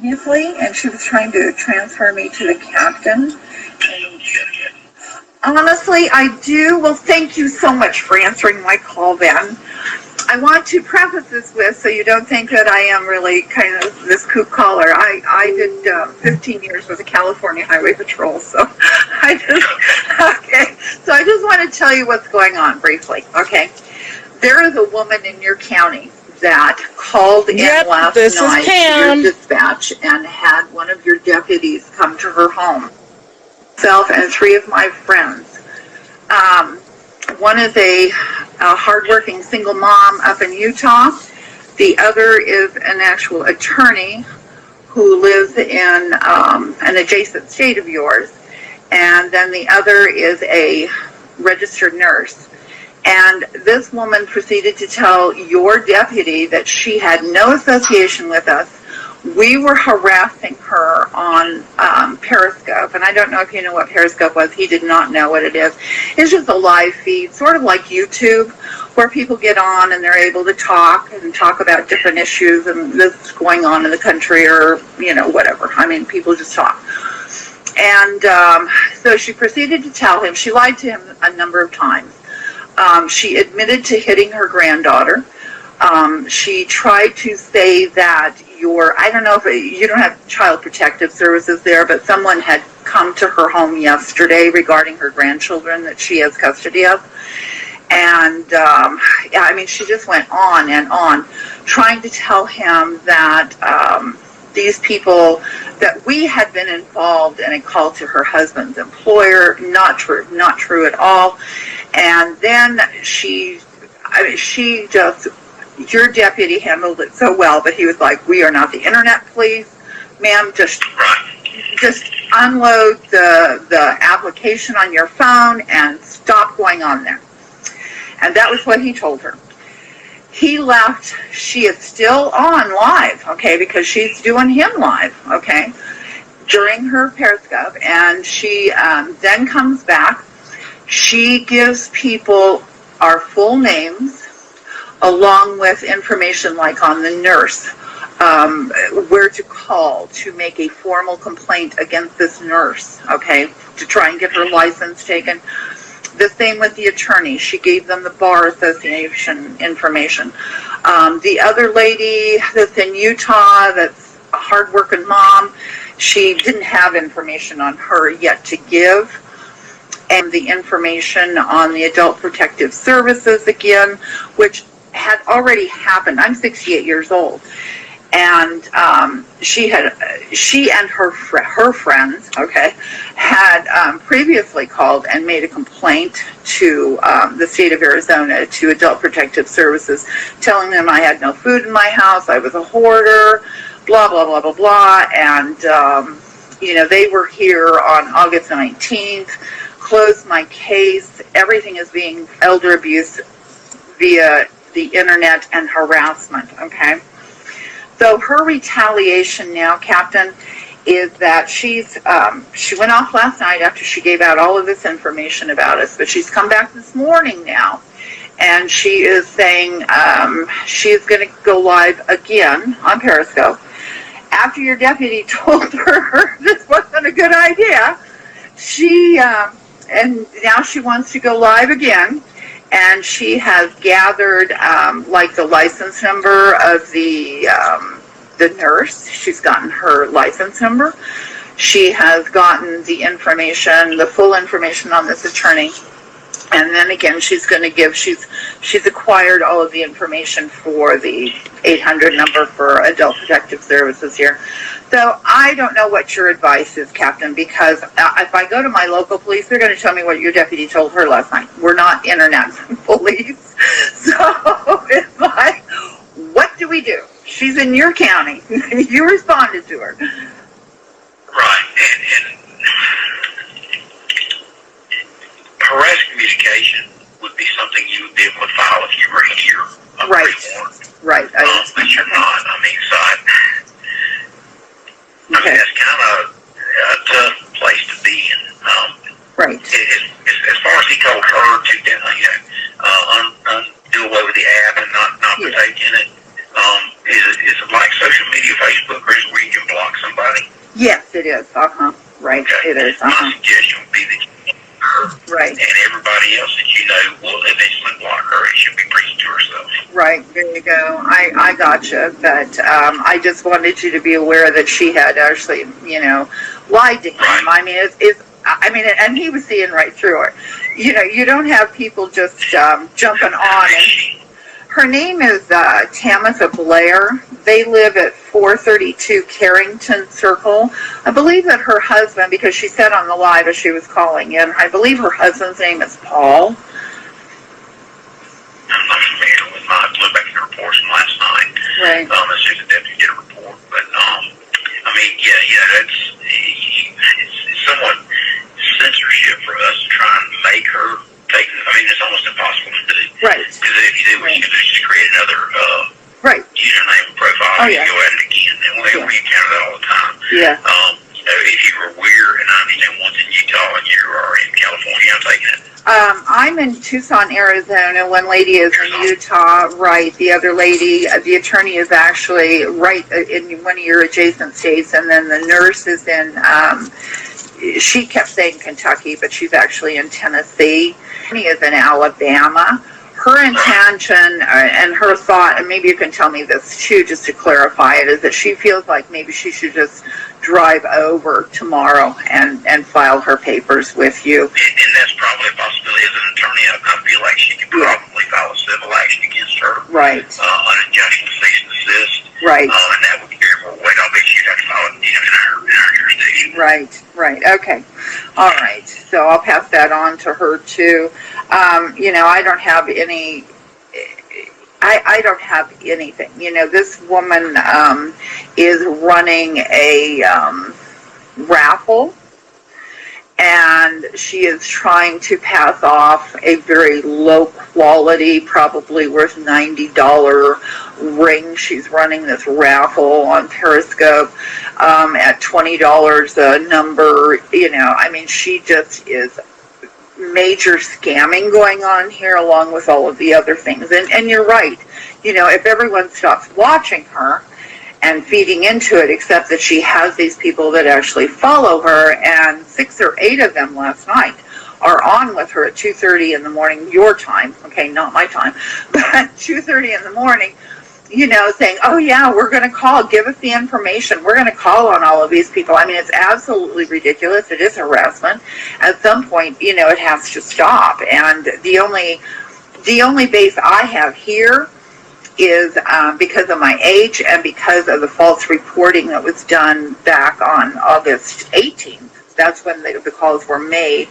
previously, and she was trying to transfer me to the captain. Honestly, I do. Well, thank you so much for answering my call, then. I want to preface this with, so you don't think that I am really kind of this kook caller. I did 15 years with the California Highway Patrol, so I just want to tell you what's going on briefly, okay? There is a woman in your county that called in last night to your dispatch and had one of your deputies come to her home. Myself and 3 of my friends. One is a hardworking single mom up in Utah. The other is an actual attorney who lives in an adjacent state of yours. And then the other is a registered nurse. And this woman proceeded to tell your deputy that she had no association with us. We were harassing her on Periscope, and I don't know if you know what Periscope was. He did not know what it is. It's just a live feed, sort of like YouTube, where people get on and they're able to talk about different issues and this going on in the country or, you know, whatever. I mean, people just talk. And so she proceeded to tell him, she lied to him a number of times. She admitted to hitting her granddaughter. She tried to say that I don't know if you don't have Child Protective Services there, but someone had come to her home yesterday regarding her grandchildren that she has custody of. And, I mean, she just went on and on, trying to tell him that these people, that we had been involved in a call to her husband's employer. Not true at all. And then your deputy handled it so well, but he was like, we are not the internet police. Ma'am, just unload the application on your phone and stop going on there. And that was what he told her. He left. She is still on live, okay, because she's doing him live, okay, during her Periscope. And she then comes back. She gives people our full names, along with information like on the nurse, where to call to make a formal complaint against this nurse, okay, to try and get her license taken. The same with the attorney. She gave them the Bar Association information. The other lady that's in Utah, that's a hardworking mom, she didn't have information on her yet to give. And the information on the Adult Protective Services again, which had already happened. I'm 68 years old, and she and her friends, okay, had previously called and made a complaint to the state of Arizona, to Adult Protective Services, telling them I had no food in my house, I was a hoarder, blah blah blah blah blah, and you know, they were here on August 19th, closed my case. Everything is being elder abuse via the internet and harassment, okay? So her retaliation now, Captain, is that she went off last night after she gave out all of this information about us, but she's come back this morning now, and she is saying she is going to go live again on Periscope. After your deputy told her this wasn't a good idea, and now she wants to go live again. And she has gathered, like, the license number of the nurse. She's gotten her license number. She has gotten the information, the full information on this attorney. And then again, she's going to give, she's acquired all of the information for the 800 number for Adult Protective Services here. So I don't know what your advice is, Captain, because if I go to my local police, they're going to tell me what your deputy told her last night. We're not internet police. So it's like, what do we do? She's in your county. You responded to her. Right. And harass communication would be something you would be able to file if you were here. Right. But you're not. I mean, so I mean, it's kind of a tough place to be in. Right. As far as he told her to, do away with the app and not partake in it, is it like social media, Facebook, or where you can block Yes, it is. Right. Okay. It is. My suggestion would be that you her Right. and everybody else that you know will eventually block her, and she'll be preaching to herself. Right. There you go. I gotcha. But I just wanted you to be aware that she had actually, lied to him. Right. I mean, and he was seeing right through her. You don't have people just jumping on. And her name is Tamitha Blair. They live at 432 Carrington Circle. I believe that her husband, because she said on the live as she was calling in, I believe her husband's name is Paul. I'm not familiar with mine. I looked back at the reports from last night. Right. As soon as the deputy did a report. But, it's somewhat censorship for us to try and make her take, it's almost impossible to do. Right. Because if you do, what you can do is just create another username and profile and go at it again. And we encounter that all the time. Yeah. If you were weird, and I understand one's in Utah and you are in California, I'm taking it. I'm in Tucson, Arizona. One lady is in Utah, right. The other lady, the attorney, is actually right in one of your adjacent states, and then the nurse is in, she kept saying Kentucky, but she's actually in Tennessee. She is in Alabama. Her intention and her thought, and maybe you can tell me this too, just to clarify it, is that she feels like maybe she should just drive over tomorrow and file her papers with you. And that's probably a possibility. As an attorney, I feel like she could probably file a civil action against her. Right. An injunction to cease and desist. Right. And that would carry more weight. I'll bet you'd have to file it in our jurisdiction. Right. Okay. All right. So I'll pass that on to her too. I don't have any. I don't have anything. This woman is running a raffle, and she is trying to pass off a very low quality, probably worth $90 ring. She's running this raffle on Periscope at $20 a number. She just is major scamming going on here, along with all of the other things. And you're right. If everyone stops watching her and feeding into it, except that she has these people that actually follow her, and 6 or 8 of them last night are on with her at 2:30 in the morning, your time, okay, not my time, but 2:30 in the morning, saying, oh yeah, we're going to call, give us the information, we're going to call on all of these people. It's absolutely ridiculous. It is harassment. At some point, it has to stop. And the only base I have here is because of my age and because of the false reporting that was done back on August 18th. That's when the calls were made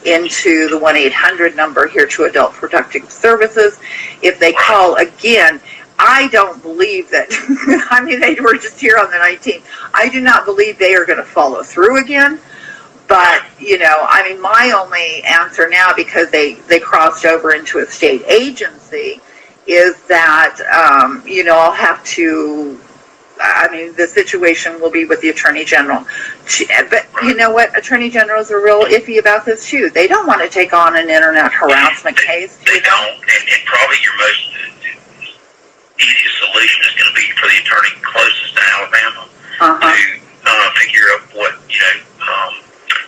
into the 1-800 number here to Adult Protective Services. If they call again, I don't believe that, they were just here on the 19th. I do not believe they are going to follow through again. But, my only answer now, because they crossed over into a state agency, is that, I'll have to, the situation will be with the Attorney General. But you know what? Attorney Generals are real iffy about this, too. They don't want to take on an internet harassment case. They don't, and probably your most easiest solution is going to be for the attorney closest to Alabama to figure out what,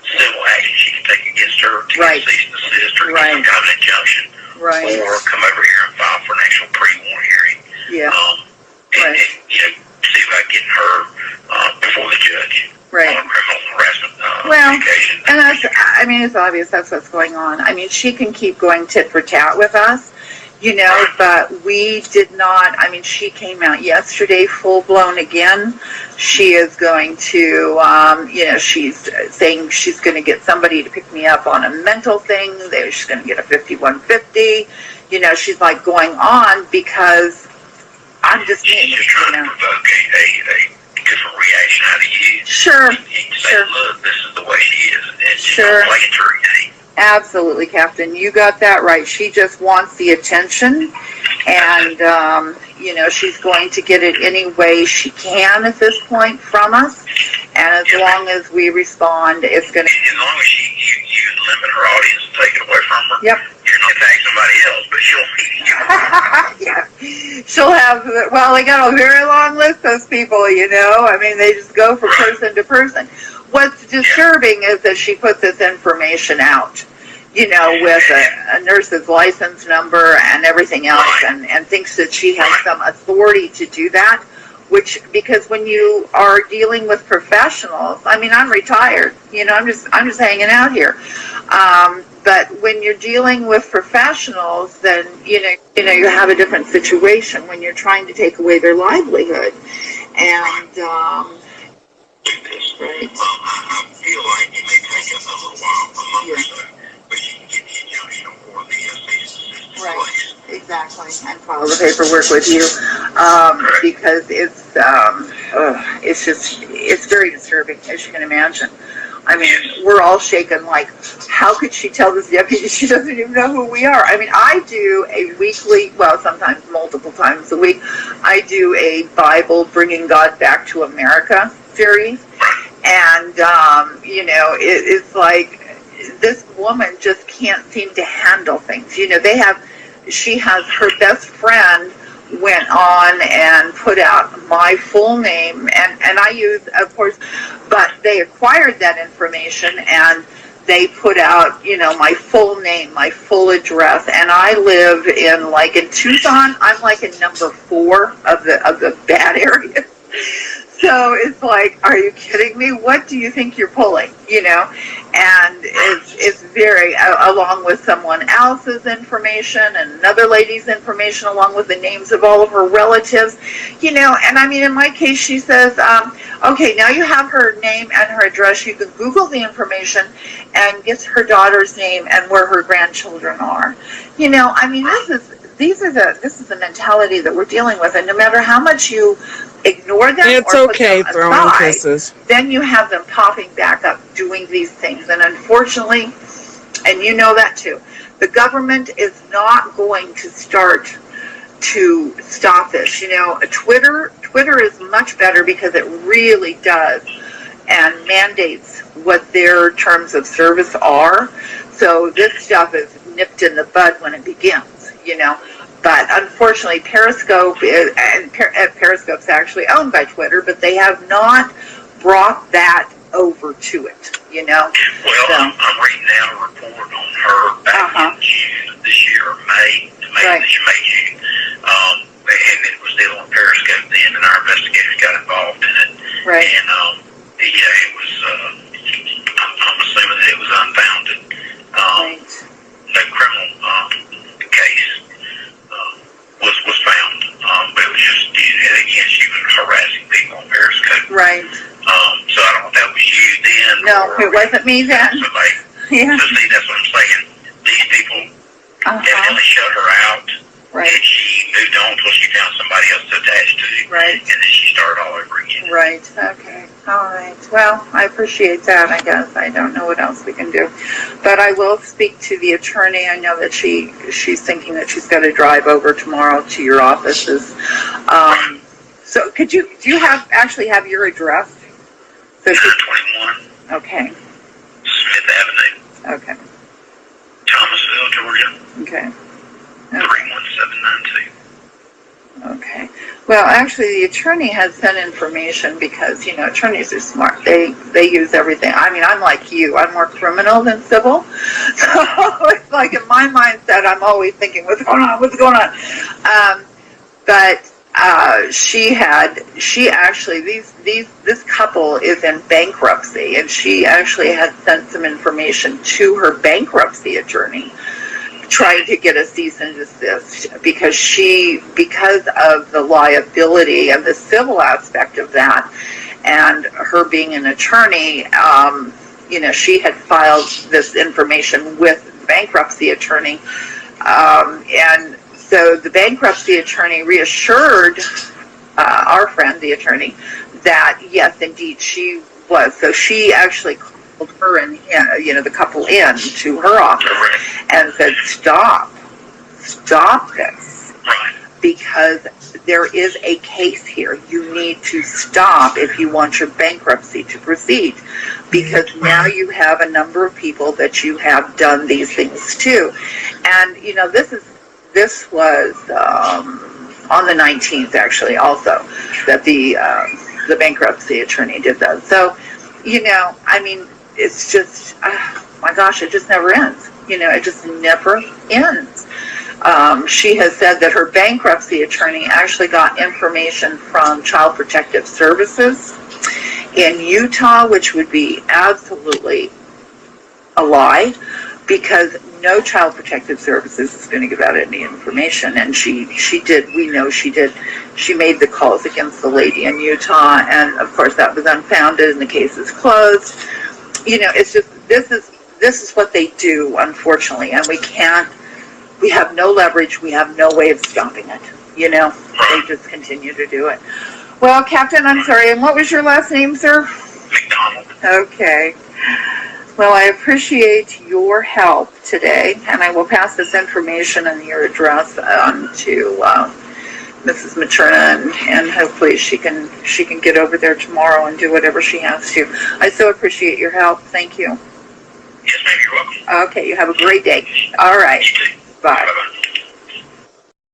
civil action she can take against her to get cease and desist or get some kind of injunction. Right. Or come over here and file for an actual pre-warrant hearing. Yeah. And see about getting her before the judge. Right. On criminal harassment litigation. And that's, it's obvious that's what's going on. She can keep going tit for tat with us, but we did not. She came out yesterday full blown again. She is going to, she's saying she's going to get somebody to pick me up on a mental thing. She's going to get a 5150. She's like going on because I'm just she's just trying to provoke a different reaction out of you. Sure. And say, look, this is the way she is. And she's sure. Not playing through your game. Absolutely, Captain. You got that right. She just wants the attention, and, she's going to get it any way she can at this point from us. And as long as we respond, it's going to... As long as you limit her audience and take it away from her, yep. You're attack somebody else, but she'll yeah. She'll have, well, they got a very long list, those people, you know. I mean, they just go from person to person. What's disturbing is that she put this information out, you know, with a nurse's license number and everything else, and thinks that she has some authority to do that, which, because when you are dealing with professionals, I mean, I'm retired, you know, I'm just hanging out here. But when you're dealing with professionals, then, you know, you have a different situation when you're trying to take away their livelihood. And, right. I feel like it may take us a little while, a month or so, but she can get the injunction for the cease and desist. Right, exactly, and file the paperwork with you, because it's very disturbing, as you can imagine. I mean, we're all shaken, like, how could she tell this deputy she doesn't even know who we are? I mean, I do a weekly, well, sometimes multiple times a week, I do a Bible Bringing God Back to America series, and, you know, it's like, this woman just can't seem to handle things. You know, she has, her best friend went on and put out my full name, and I use, of course, but they acquired that information and they put out, you know, my full name, my full address, and I live in Tucson, I'm like in number 4 of the bad areas. So it's like, are you kidding me? What do you think you're pulling, you know? And it's very, along with someone else's information and another lady's information, along with the names of all of her relatives, you know. And I mean, in my case, she says, okay, now you have her name and her address. You can Google the information and get her daughter's name and where her grandchildren are. You know, I mean, this is the mentality that we're dealing with, and no matter how much you ignore them, it's or okay put them throwing aside, kisses, then you have them popping back up doing these things. And unfortunately, and you know that too, the government is not going to start to stop this. You know, Twitter is much better because it really does and mandates what their terms of service are. So this stuff is nipped in the bud when it begins, you know. But unfortunately, Periscope Periscope's actually owned by Twitter, but they have not brought that over to it, you know. Well, so, I'm reading now a report on her back in June this year, or May, June, and it was dealing with Periscope then, and our investigators got involved in it. Right. And yeah, it was. I'm assuming that it was unfounded. No criminal case was found, but it was just, again, she was harassing people on Periscope. Right. So I don't know if that was you then. No, it wasn't me then. Somebody. Yeah. So see, that's what I'm saying. These people evidently shut her out. Right. And she moved on until she found somebody else to attach to. Right. And then she started all over again. Right. Okay. All right. Well, I appreciate that, I guess. I don't know what else we can do. But I will speak to the attorney. I know that she's thinking that she's got to drive over tomorrow to your offices. So do you actually have your address? So 921. Okay. Smith Avenue. Okay. Thomasville, Georgia. Okay. 31792. Okay. Well, actually, the attorney has sent information because, you know, attorneys are smart. They use everything. I mean, I'm like you. I'm more criminal than civil. So it's like in my mindset, I'm always thinking, what's going on? What's going on? But this couple is in bankruptcy, and she actually had sent some information to her bankruptcy attorney, trying to get a cease and desist because of the liability and the civil aspect of that, and her being an attorney, you know, she had filed this information with the bankruptcy attorney, and so the bankruptcy attorney reassured our friend, the attorney, that yes, indeed, she was. So she actually called her and, you know, the couple in to her office and said, stop this. because there is a case here. You need to stop if you want your bankruptcy to proceed, because now you have a number of people that you have done these things to. And, you know, this was on the 19th, actually, also, that the bankruptcy attorney did that. So, you know, I mean, it's just, my gosh, it just never ends. You know, it just never ends. She has said that her bankruptcy attorney actually got information from Child Protective Services in Utah, which would be absolutely a lie, because no Child Protective Services is going to give out any information. And she did, we know she did. She made the calls against the lady in Utah, and of course that was unfounded and the case is closed. You know, it's just, this is what they do, unfortunately, and we have no leverage, we have no way of stopping it, you know, they just continue to do it. Well, Captain, I'm sorry, and what was your last name, sir? McDonald. Okay. Well, I appreciate your help today, and I will pass this information and your address on to Mrs. Materna, and hopefully she can get over there tomorrow and do whatever she has to. I so appreciate your help. Thank you. Yes, ma'am, you're welcome. Okay, you have a great day. All right. You too. Bye. Bye-bye.